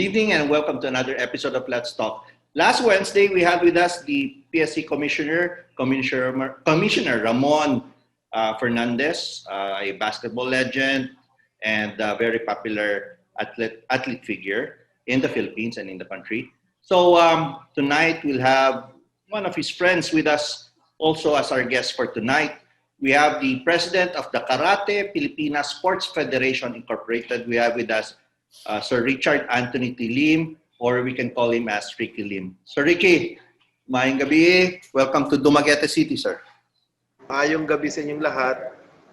evening and welcome to another episode of Let's Talk. Last Wednesday, we had with us the PSC Commissioner Ramon Fernandez, a basketball legend and a very popular athlete figure in the Philippines and in the country. So tonight we'll have one of his friends with us also as our guest for tonight. We have the president of the Pilipinas Sports Federation Incorporated. We have with us Sir Richard Anthony Lim, or we can call him as Ricky Lim. Sir Ricky, maayong gabi. Welcome to Dumaguete City, sir. Maayong gabi sa inyong lahat.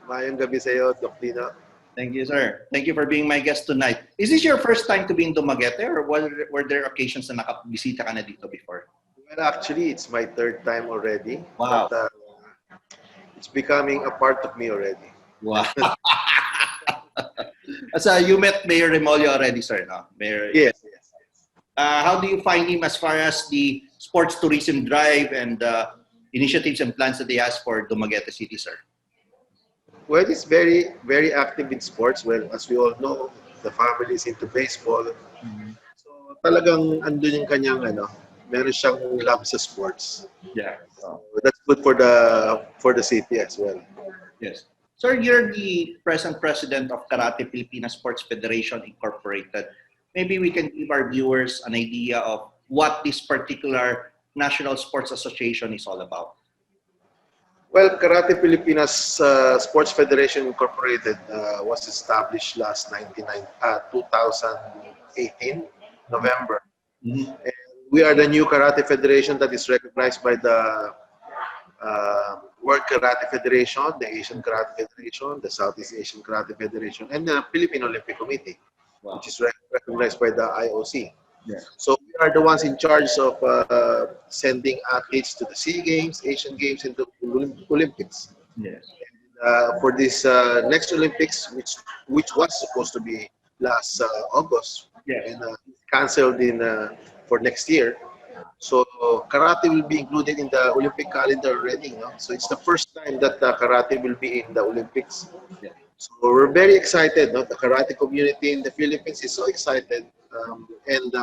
Maayong gabi sa iyo, Dok Dinno. Thank you, sir. Thank you for being my guest tonight. Is this your first time to be in Dumaguete, or were there occasions na nakabisita ka na dito before? Well, actually, it's my third time already. Wow. But, it's becoming a part of me already. Wow. So you met Mayor Remolyo already, sir, no? Mayor. Yes. How do you find him as far as the sports tourism drive and initiatives and plans that he has for Dumaguete City, sir? Well, he's very, very active in sports. Well, as we all know, the family is into baseball. So talagang andun yung kanyang meron siyang love sa sports. Yeah. So that's good for the city as well. Yes. Sir, you're the present president of Pilipinas Sports Federation Incorporated. Maybe we can give our viewers an idea of what this particular National Sports Association is all about. Well, Pilipinas Sports Federation Incorporated was established last 2018, November. And we are the new karate federation that is recognized by the World Karate Federation, the Asian Karate Federation, the Southeast Asian Karate Federation, and the Philippine Olympic Committee, which is recognized by the IOC. Yeah. So we are the ones in charge of sending athletes to the SEA Games, Asian Games, and the Olympics. Yes. And, for this next Olympics, which was supposed to be last August, and canceled for next year. So karate will be included in the Olympic calendar already. So it's the first time that karate will be in the Olympics. Yeah. So we're very excited. The karate community in the Philippines is so excited. And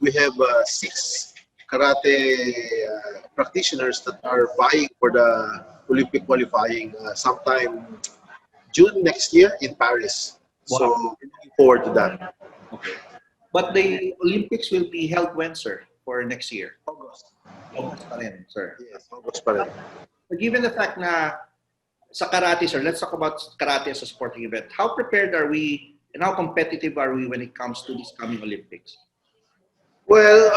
we have 6 karate practitioners that are vying for the Olympic qualifying sometime June next year in Paris. Wow. So we're looking forward to that. Okay. But the Olympics will be held when, sir, for next year? August. August pa rin, sir. Yes, August pa rin. But given the fact na sa karate, sir, let's talk about karate as a sporting event. How prepared are we and how competitive are we when it comes to this coming Olympics? Well,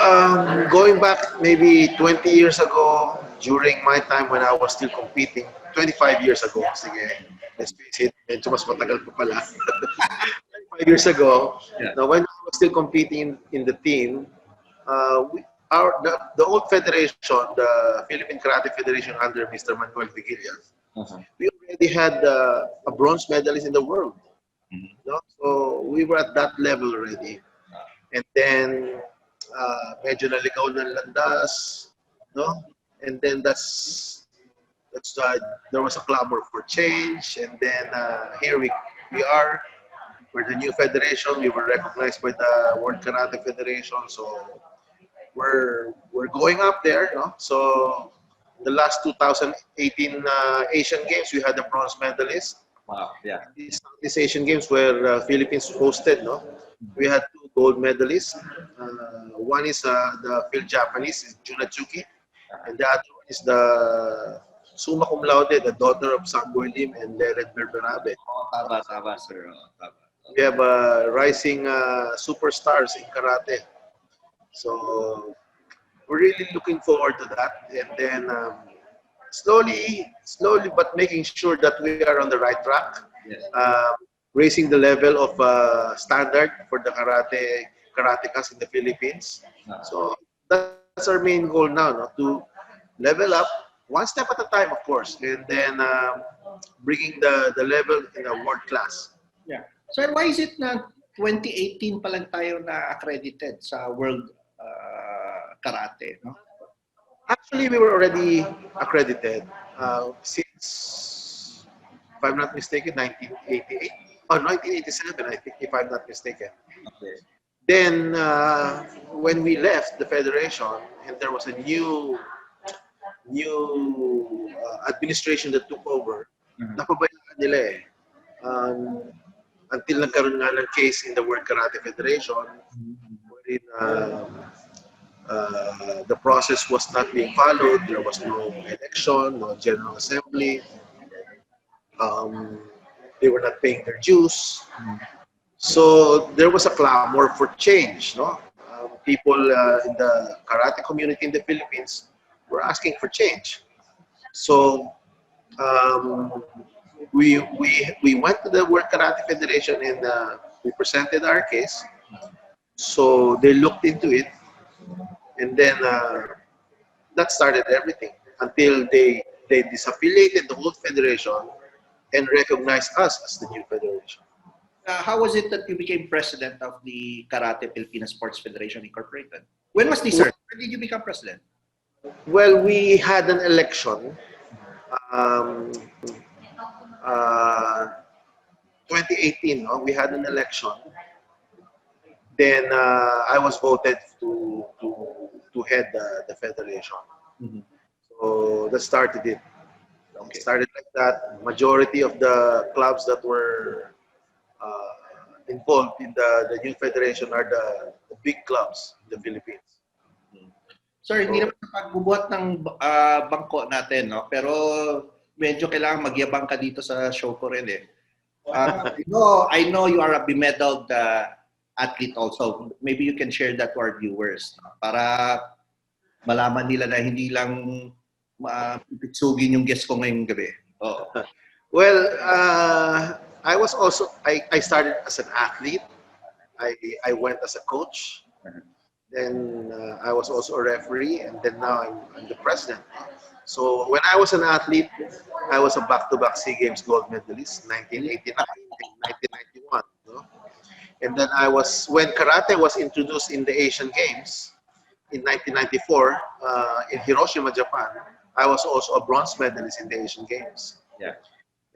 going back maybe 20 years ago, during my time when I was still competing, 25 years ago, sige, let's face it, medyo mas matagal pa pala. 25 years ago, now when I was still competing in the team, the old federation, the Philippine Karate Federation under Mr. Manuel Vigilla, we already had a bronze medalist in the world. So we were at that level already. And then, medyo naligaw ng landas, and then there was a clamor for change, and then here we are. We're the new federation. We were recognized by the World Karate Federation, so we're going up there. So the last 2018 Asian Games, we had a bronze medalist. Wow, yeah. These Asian Games where Philippines hosted, we had 2 gold medalists. One is the Phil-Japanese, Junatsuki, and the other one is the summa cum laude, the daughter of Samboy Lim and Lered Berberabe. Tama, sir. We have rising superstars in karate. So we're really looking forward to that. And then slowly, but making sure that we are on the right track. Yes. Raising the level of standard for the karatekas in the Philippines. So that's our main goal now, to level up one step at a time, of course, and then bringing the level in a world class. Yeah. Sir, why is it na 2018 pa lang tayo na accredited sa World Karate? No? Actually, we were already accredited since, if I'm not mistaken, 1988. Oh, 1987, I think, if I'm not mistaken. Okay. Then, when we left the federation, and there was a new administration that took over, napabayaan nila eh. Until nagkaroon nga ng case in the World Karate Federation, wherein the process was not being followed. There was no election, no general assembly. They were not paying their dues. So there was a clamor for change. No, people in the karate community in the Philippines were asking for change. So we went to the World Karate Federation and we presented our case. So they looked into it, and then that started everything until they disaffiliated the whole federation and recognized us as the new federation. How was it that you became president of the Pilipinas Sports Federation Incorporated? When was this, sir? When did you become president? Well, we had an election. 2018, no? We had an election. Then I was voted to head the federation. So that started it. Okay. It started like that. Majority of the clubs that were involved in the new federation are the big clubs in the Philippines. Sir, hindi naman sa pagbubuhat ng bangko natin, no? Pero medyo kailangan magyabang ka dito sa show ko rin eh. I know you are a bemedaled athlete also. Maybe you can share that to our viewers, no? Para malaman nila na hindi lang pipitsugin yung guest ko ngayong gabi. Oh. Well, I started as an athlete. I went as a coach. Then I was also a referee, and then now I'm the president. So when I was an athlete, I was a back-to-back SEA Games gold medalist, 1989 and 1991. No? And then when karate was introduced in the Asian Games in 1994 in Hiroshima, Japan, I was also a bronze medalist in the Asian Games. Yeah.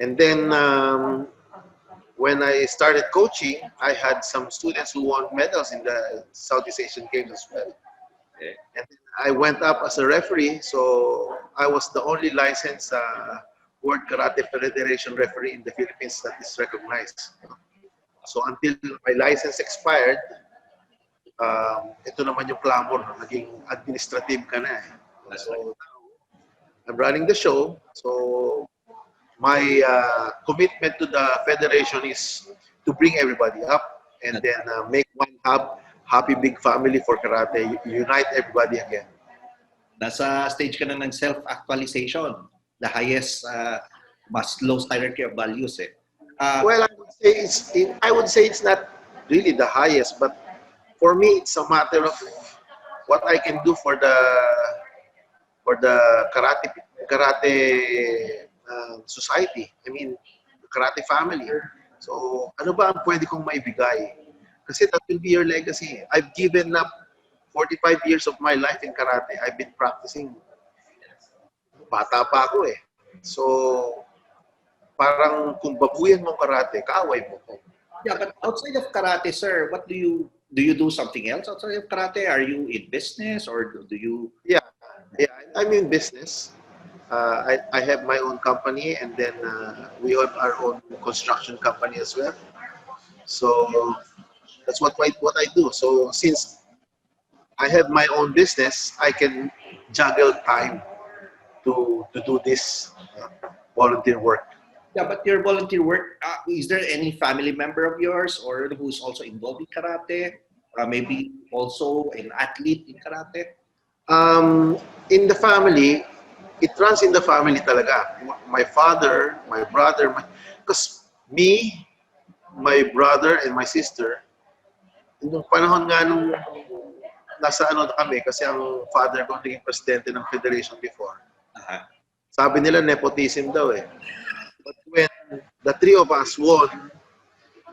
And then when I started coaching, I had some students who won medals in the Southeast Asian Games as well. Okay. And then I went up as a referee, so I was the only licensed World Karate Federation referee in the Philippines that is recognized. So until my license expired, ito naman yung clamor, naging administrative ka na eh. So I'm running the show, so my commitment to the federation is to bring everybody up and then make one happy big family for karate, unite everybody again. Nasa stage ka na ng self-actualization, the highest Maslow's hierarchy of values eh. Well, I would say it's not really the highest, but for me it's a matter of what I can do for the karate society. I mean, karate family. So, ano ba ang pwede kong maibigay? Kasi that will be your legacy. I've given up 45 years of my life in karate. I've been practicing. Bata pa ako eh. So, parang kung babuyan mo karate, kaaway mo ko. Yeah, but outside of karate, sir, what do you do something else outside of karate? Are you in business or do you? Yeah, I'm in business. I have my own company, and then we have our own construction company as well. So that's what I do. So since I have my own business, I can juggle time to do this volunteer work. Yeah, but your volunteer work, is there any family member of yours or who's also involved in karate? Maybe also an athlete in karate? In the family, it runs in the family talaga. My father, my brother, because me, my brother, and my sister, nung panahon nga nung nasa kami, kasi ang father ko naging presidente ng federation before. Sabi nila nepotism daw eh. But when the three of us won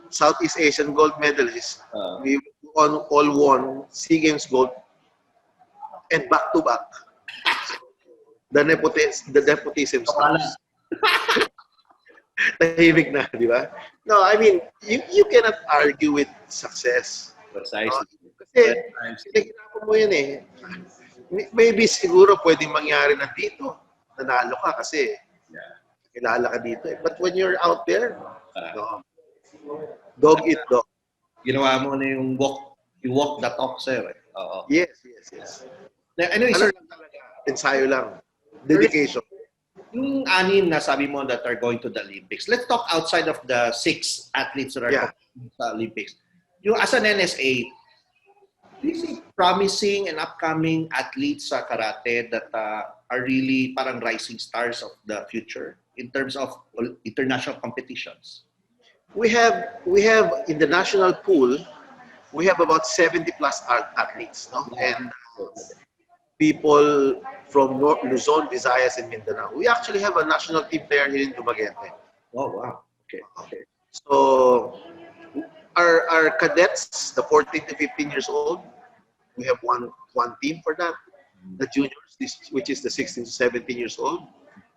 Southeast Asian gold medalists, we all won SEA Games gold and back-to-back. The nepotism stops. Tahimik na, di ba? No, I mean, you cannot argue with success. Precisely. Kasi, pinaghirapan mo yan eh. Maybe siguro pwedeng mangyari na dito. Nanalo ka kasi kilala ka dito eh. But when you're out there, no. Dog eat dog. Ginawa mo na yung you walk the talk, sir. Oo. Yes. Anyway, Ano sir, lang talaga? Ensayo lang. Dedication. yung anim na sabi mo that are going to the Olympics, let's talk outside of the 6 athletes that are competing sa Olympics. Yung as an NSA, do you see promising and upcoming athletes sa karate that are really parang rising stars of the future in terms of international competitions? We have in the national pool, we have about 70 plus athletes, no? And people from Luzon, Visayas, and Mindanao. We actually have a national team player here in Dumaguete. Oh, wow. Okay. So our cadets, the 14 to 15 years old, we have one team for that. The juniors, which is the 16 to 17 years old.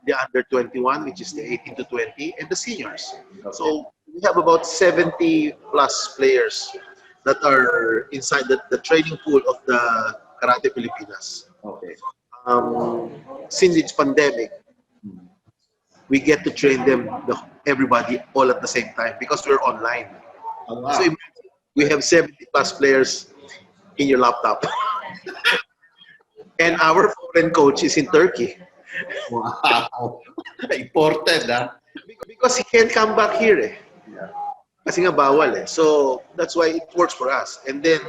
The under 21, which is the 18 to 20, and the seniors. Okay. So we have about 70 plus players that are inside the training pool of the Karate Pilipinas. Okay. Since it's pandemic, we get to train them, everybody, all at the same time because we're online. Oh, wow. So imagine, we have 70 plus players in your laptop. And our foreign coach is in Turkey. Wow. Imported, huh? Because he can't come back here eh. Kasi nga bawal eh. So that's why it works for us. And then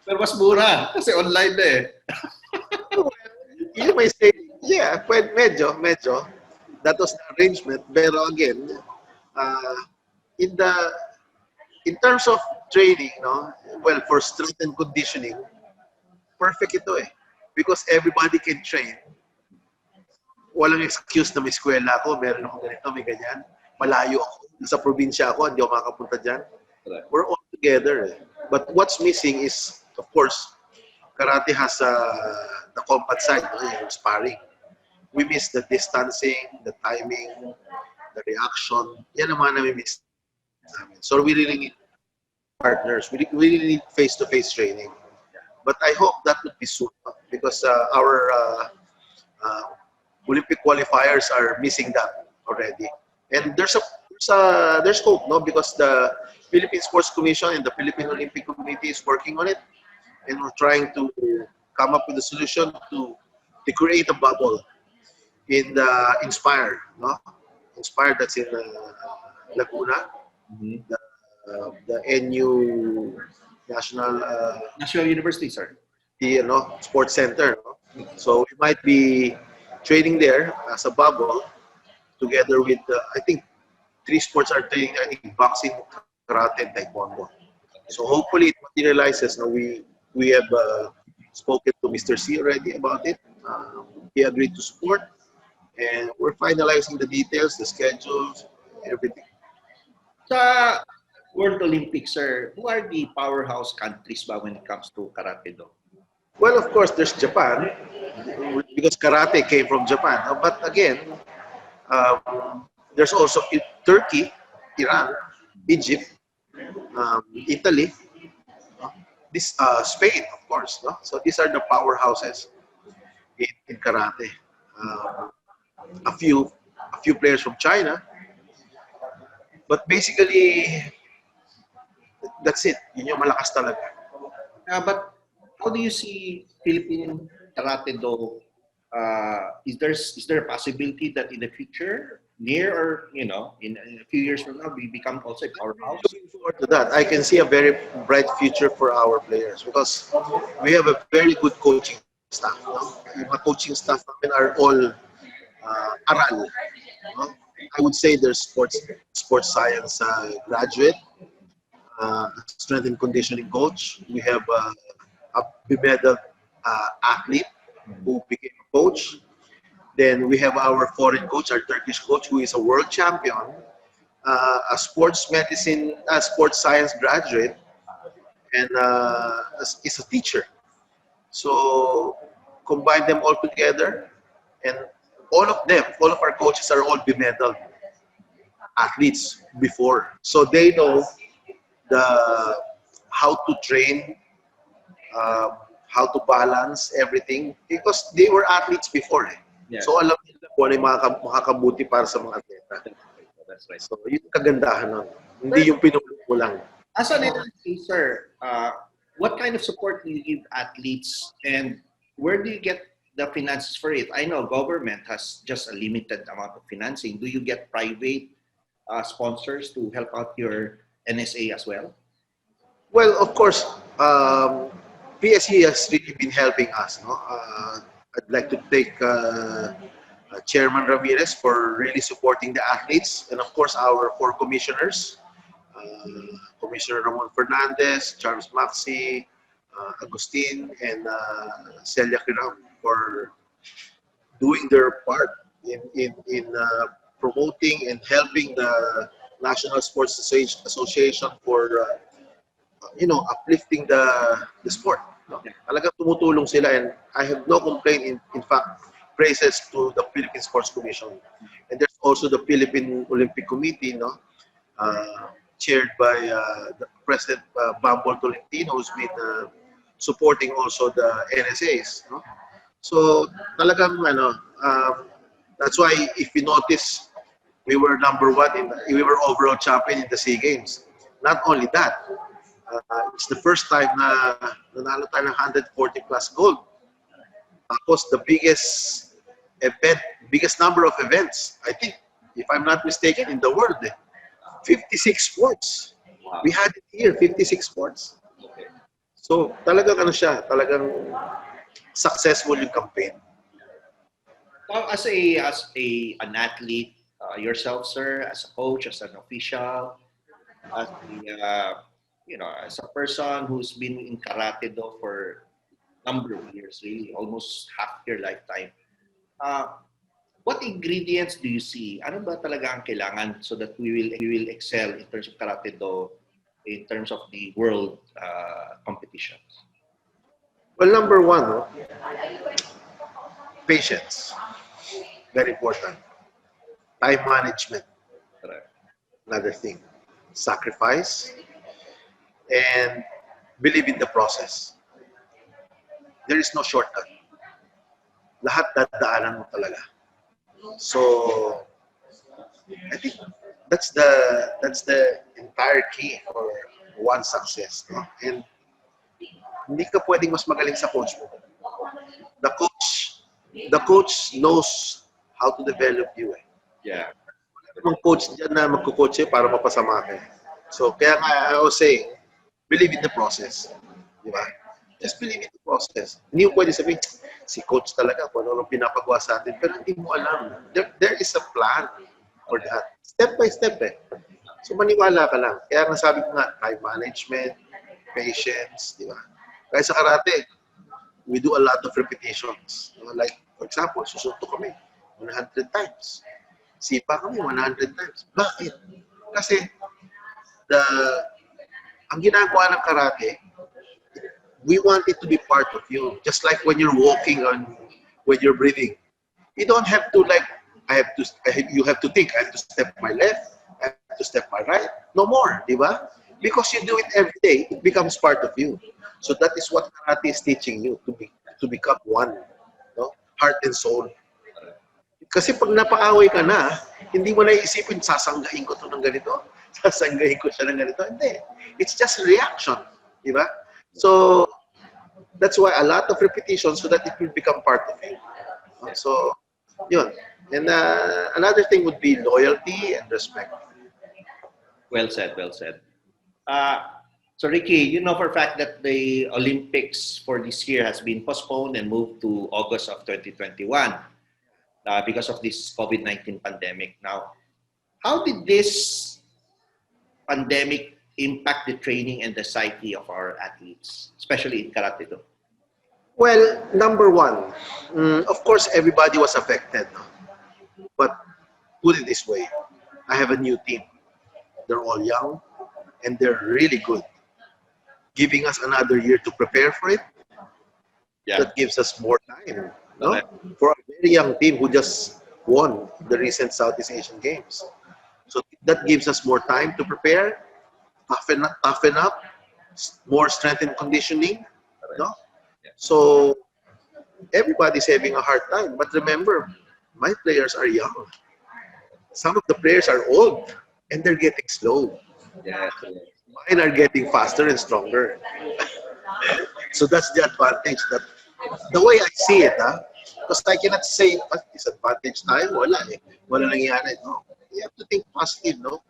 pero mas mura kasi online na eh. You may say, yeah, medyo. That was the arrangement. Pero again, in terms of training, no, well, for strength and conditioning, perfect ito eh. Because everybody can train. Walang excuse na may eskwela ako, meron ako ganito, may ganyan. Malayo ako. Sa probinsya ako, hindi ako makapunta dyan. We're all together. But what's missing is, of course, karate has the combat side, yung sparring. We miss the distancing, the timing, the reaction. Yan naman na we miss. So we really need partners. We really need face-to-face training. But I hope that would be soon because our Olympic qualifiers are missing that already. And there's hope, no? Because the Philippine Sports Commission and the Philippine Olympic Committee is working on it, and we're trying to come up with a solution to create a bubble in the Inspire, no? Inspire that's in Laguna, the NU National University, sir. The sports center. No? So we might be training there as a bubble together with I think 3 sports are training there, I think boxing, karate, and taekwondo. So hopefully it materializes. Now we have spoken to Mr. C already about it. He agreed to support, and we're finalizing the details, the schedules, everything. Sa World Olympics, sir, who are the powerhouse countries ba when it comes to Karatedo? Well, of course, there's Japan, because karate came from Japan. But again, there's also Turkey, Iran, Egypt, Italy, Spain, of course. No? So these are the powerhouses in karate. A few players from China, but basically that's it. Yun yung malakas talaga. But how do you see Philippine Karatedo? Is there a possibility that in the future, near or in a few years from now, we become also a powerhouse? Looking forward to that. I can see a very bright future for our players because we have a very good coaching staff. No? Yung mga coaching staff namin are all aral. No? I would say there's sports science graduate, strength and conditioning coach. We have a medal athlete who became a coach. Then we have our foreign coach, our Turkish coach, who is a world champion, a sports medicine, sports science graduate, and is a teacher. So combine them all together, and all of our coaches are all bemedaled athletes before, so they know how to train how to balance everything because they were athletes before eh. Yeah. So alam nila kung ano yung makakabuti para sa mga atleta. That's right. So yun yung kagandahan nun. Hindi yung pinulot mo lang. As an NLC, sir, what kind of support do you give athletes and where do you get the finances for it? I know government has just a limited amount of financing. Do you get private sponsors to help out your NSA as well? Well, of course, PSE has really been helping us. No? I'd like to thank Chairman Ramirez for really supporting the athletes, and of course our four commissioners, Commissioner Ramon Fernandez, Charles Maxi, Agustin, and Celia Kiram for doing their part in promoting and helping the National Sports Association for uplifting the sport. No? Talagang tumutulong sila, and I have no complaint. In fact, praises to the Philippine Sports Commission. And there's also the Philippine Olympic Committee, no, chaired by the President Bambol Tolentino, who's been supporting also the NSAs. No? So talagang that's why if you notice, we were #1 we were overall champion in the SEA Games. Not only that, it's the first time na nanalo tayo ng 140 plus gold. Tapos the biggest number of events, I think, if I'm not mistaken, in the world, 56 sports. Wow. We had it here, 56 sports. So talagang talagang successful yung campaign. Now, as an athlete yourself, sir, as a coach, as an official, as as a person who's been in Karatedo for a number of years, really almost half your lifetime. What ingredients do you see? Ano ba talaga ang kailangan so that we will excel in terms of Karatedo, in terms of the world competitions? Well, #1, patience. Very important. Time management. Another thing. Sacrifice. And believe in the process. There is no shortcut. Lahat dadaanan mo talaga. So, I think that's the entire key for one success. No? And hindi ka pwedeng mas magaling sa coach mo. The coach knows how to develop you. Yeah. Wala coach dyan na magkukoach para mapasama ka. So, kaya nga, I was saying, believe in the process. Di ba? Just believe in the process. Hindi mo pwede sabihin, si coach talaga kung ano pinapagawa sa atin. Pero hindi mo alam. There is a plan for that. Step by step So maniwala ka lang. Kaya nga sabi ko nga, time management, patience, di ba? Kaya sa karate, we do a lot of repetitions. Like, for example, susunto kami 100 times. Sipa kami 100 times. Bakit? Kasi ang ginagawa ng karate, we want it to be part of you. Just like when you're walking when you're breathing. You don't have to you have to think, I have to step my left, I have to step my right. No more, di ba? Because you do it every day, it becomes part of you. So that is what karate is teaching you, to become one. No? Heart and soul. Kasi pag napaaway ka na, hindi mo na iisipin, sasanggain ko to ng ganito, sasanggain ko siya ng ganito. Hindi. It's just a reaction. Di ba? So, that's why a lot of repetition so that it will become part of you. So, yun. And another thing would be loyalty and respect. Well said, well said. So Ricky, you know for a fact that the Olympics for this year has been postponed and moved to August of 2021 because of this COVID-19 pandemic. Now, how did this pandemic impact the training and the psyche of our athletes, especially in Karatedo? Well, #1, of course, everybody was affected. No? But put it this way, I have a new team. They're all young, and they're really good. Giving us another year to prepare for it, that gives us more time. No? For a very young team who just won the recent Southeast Asian Games. So that gives us more time to prepare, toughen up, more strength and conditioning, No? So everybody's having a hard time. But remember, my players are young. Some of the players are old and they're getting slow. Yes. Mine are getting faster and stronger. So that's the advantage. That the way I see it, because I cannot say disadvantage tayo, wala eh. Wala nangyari. No. You have to think positive, no?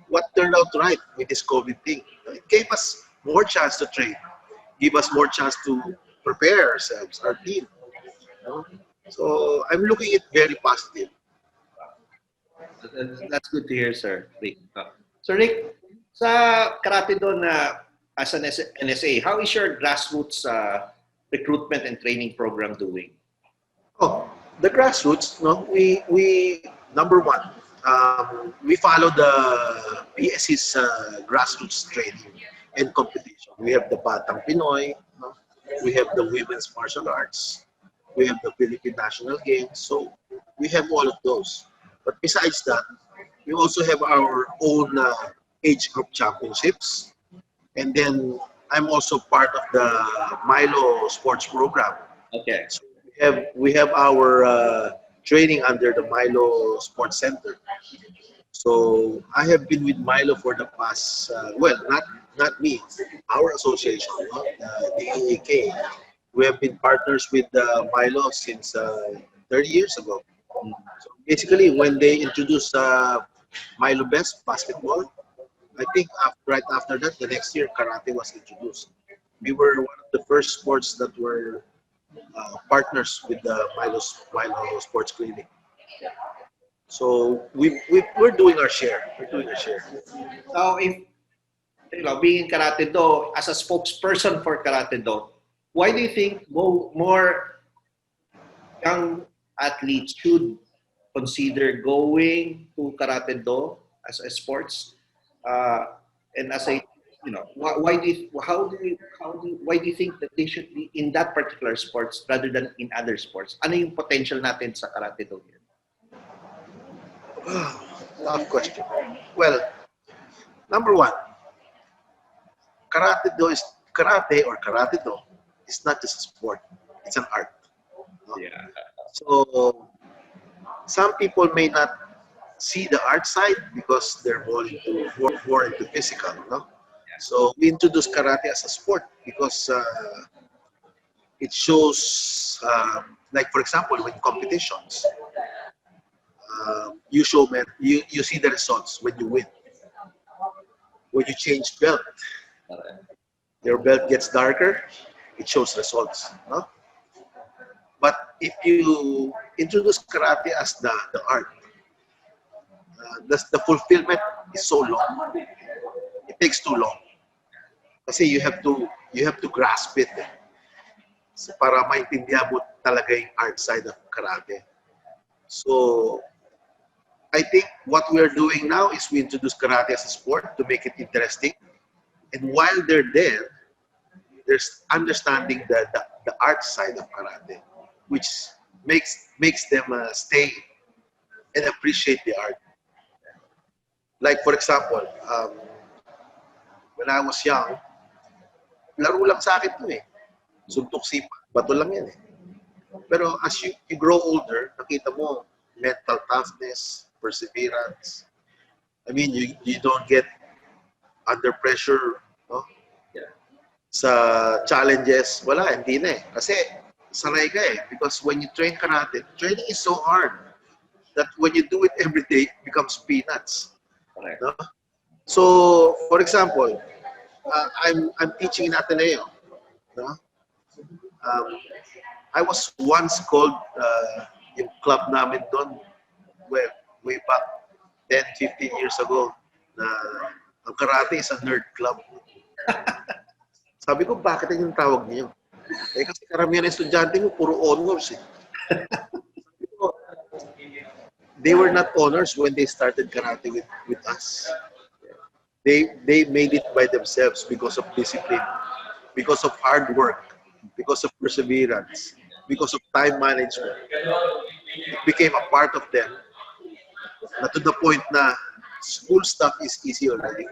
What turned out right with this COVID thing? It gave us more chance to train, give us more chance to prepare ourselves, our team. No? So I'm looking at very positive. That's good to hear, sir. Rick. So Rick, sa Karatedo na as an NSA, how is your grassroots recruitment and training program doing? Oh, the grassroots, no, we number one, we follow the PSC's grassroots training and competition. We have the Batang Pinoy, no? We have the women's martial arts, we have the Philippine National Games, so we have all of those. But besides that, we also have our own age group championships, and then I'm also part of the Milo sports program. Okay. So we have our training under the Milo Sports Center. So I have been with Milo for the past not me, our association, no? The AAK. We have been partners with Milo since 30 years ago. So basically, when they introduced Milo Best basketball, I think right after that, the next year, karate was introduced. We were one of the first sports that were partners with the Milo Sports Clinic. So we're doing our share. We're doing our share. So if being in Karatedo, as a spokesperson for Karatedo, why do you think more young athletes should consider going to Karatedo as a sports? And as a why do you, why do you think that they should be in that particular sports rather than in other sports? Ano yung potential natin sa Karatedo here? Tough question. Well, number one, karate or Karatedo is not just a sport; it's an art. No? Yeah. So some people may not see the art side because they're more into physical, no? So we introduce karate as a sport because it shows, like for example, when competitions, you see the results when you win. When you change belt, your belt gets darker, it shows results, no? But if you introduce karate as the art, the fulfillment is so long. It takes too long. Kasi you have to grasp it so para maintindihan mo talaga yung art side of karate. So I think what we're doing now is we introduce karate as a sport to make it interesting. And while they're there, there's understanding the art side of karate, which makes them stay and appreciate the art. Like for example, when I was young, laro lang sa akin to eh. Suntok sipa, bato lang yan eh. Pero as you grow older, nakita mo mental toughness, perseverance. I mean, you don't get under pressure, no? Yeah. Sa challenges, wala, hindi na eh. Kasi sanay ka eh. Because when you train karate, training is so hard that when you do it every day, it becomes peanuts. Correct. No? So, for example, I'm teaching in Ateneo. No? I was once called yung club namin doon way back 10, 15 years ago na ang karate is a nerd club. Sabi ko, bakit yung tawag niyo? Eh kasi karamihan ng estudyante mo puro honors eh. Sabi ko, they were not honors when they started karate with us. They made it by themselves because of discipline, because of hard work, because of perseverance, because of time management. It became a part of them. Na to the point na school stuff is easy already.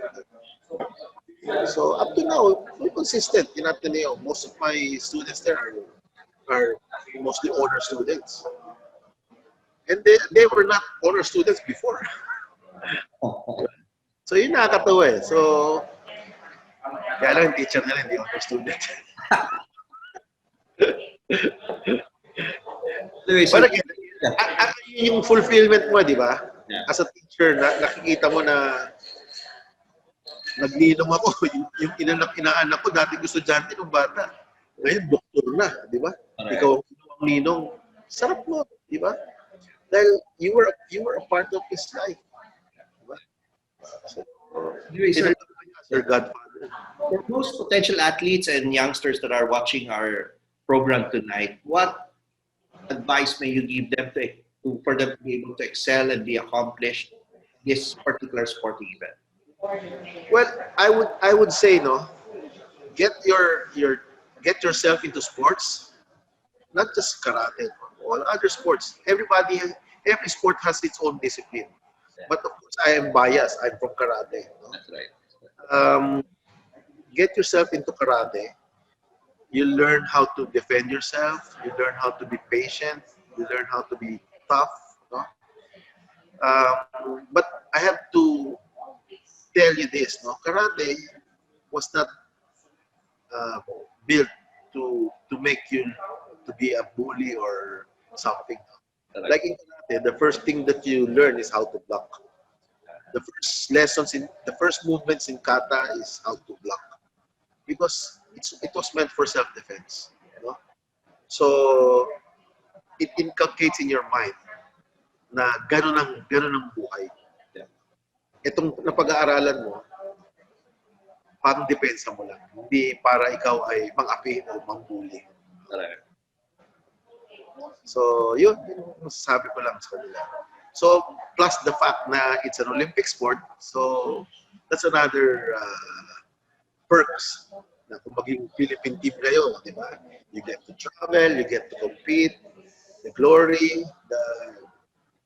So up to now, we're consistent in Ateneo. Most of my students there are mostly honor students. And they were not honor students before. So yun nakakatawa eh. So, kaya lang yung teacher nila hindi honor student. Anyway, so, But again, yung fulfillment mo, di ba? Yeah. As a teacher, nakikita mo na nagninong ako. yung inaanak ko, dati gusto estudyante ng bata. Ngayon, doktor na, di ba? Alright. Ikaw ang ninong. Sarap mo, di ba? Dahil you were a part of his life. Di ba? So, anyway, sir, your godfather. for most potential athletes and youngsters that are watching our program tonight, what advice may you give them for them to be able to excel and be accomplished in this particular sporting event? Well, I would say no. Get yourself into sports, not just karate, all other sports. Every sport has its own discipline. But of course, I am biased. I'm from karate. No? That's right. Get yourself into karate. You learn how to defend yourself. You learn how to be patient. You learn how to be tough. No? But I have to tell you this, no? Karate was not built to make you to be a bully or something. Correct. Like in karate, the first thing that you learn is how to block. The first movements in kata is how to block, because it was meant for self-defense. You know? So it inculcates in your mind na ganun ang buhay. Itong napag-aaralan mo, pang depensa mo lang. Hindi para ikaw ay mang-api o mang-bully. Correct. So, yun masasabi ko lang sa kanila. So, plus the fact na it's an Olympic sport, so that's another perks na kung maging Philippine team kayo, di ba? You get to travel, you get to compete, the glory, the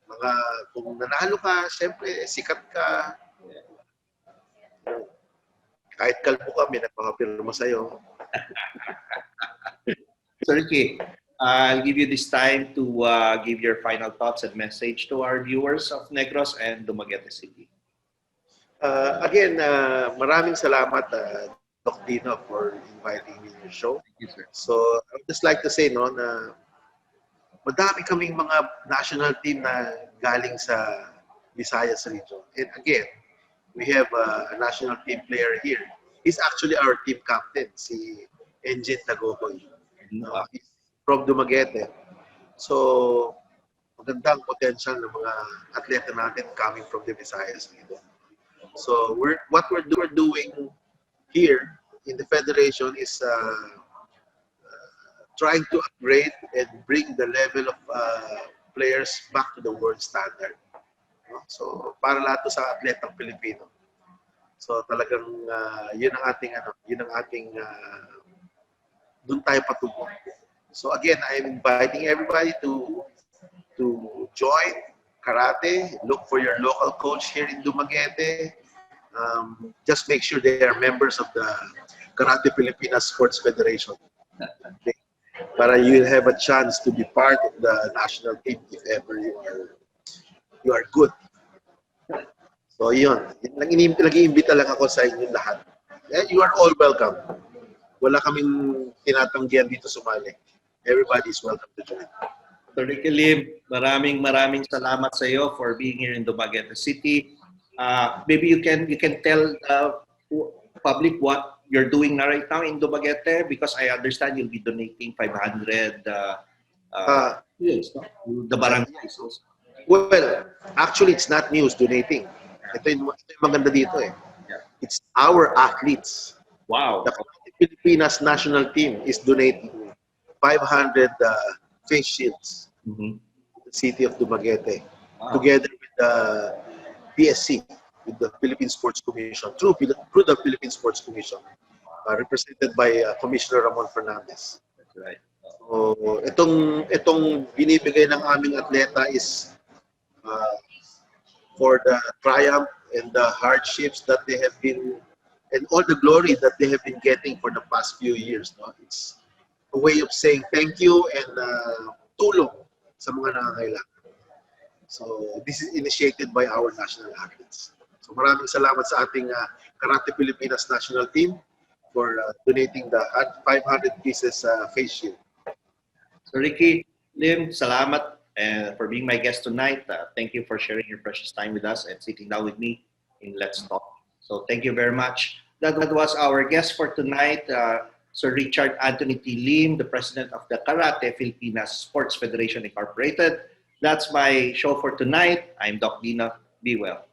mga, kung nanalo ka, syempre, sikat ka. Kahit kalbo ka, may nagpapapirma sa'yo. So, Ricky, I'll give you this time to give your final thoughts and message to our viewers of Negros and Dumaguete City. Again, maraming salamat, Dok Dinno, for inviting me to your show. Thank you, sir. So, I would just like to say, no, na madami kaming mga national team na galing sa Visayas region. And again, we have a national team player here. He's actually our team captain, si Engine Tagokoy. He's from Dumaguete. So, magandang potential ng mga atleta natin coming from the Visayas region. So, what we're doing here in the federation is trying to upgrade and bring the level of players back to the world standard. No? So, para lahat to sa atletang Pilipino. So, talagang yun ang ating doon tayo patungo. So, again, I'm inviting everybody to join karate. Look for your local coach here in Dumaguete. Just make sure they are members of the Karate Pilipinas Sports Federation. Okay? Para you have a chance to be part of the national team if ever you are good. So yun, nag-iimbita lang ako sa inyong lahat. You are all welcome. Wala kaming tinatanggihan dito sumali. Everybody is welcome to join. Sir Ricky Lim, maraming salamat sa iyo for being here in Dumaguete City. Maybe you can tell public what you're doing na right now in Dumaguete, because I understand you'll be donating 500 yes, no? The barangays also. Well, actually, it's not news donating. Ito yung maganda dito eh. Yeah. It's our athletes. Wow. The Pilipinas national team is donating 500 face shields to the city of Dumaguete, together with the PSC, with the Philippine Sports Commission, through the Philippine Sports Commission, represented by Commissioner Ramon Fernandez. That's right. So, itong binibigay ng aming atleta is for the triumph and the hardships that they have been and all the glory that they have been getting for the past few years. No? It's a way of saying thank you and tulong sa mga nangangailangan. So this is initiated by our national athletes. So maraming salamat sa ating Karate Pilipinas national team for donating the 500 pieces face shield. So Ricky, Lim, salamat for being my guest tonight. Thank you for sharing your precious time with us and sitting down with me in Let's Talk. So thank you very much. That was our guest for tonight, Sir Richard Anthony T. Lim, the President of the Karate Pilipinas Sports Federation Incorporated. That's my show for tonight. I'm Dok Dinno. Be well.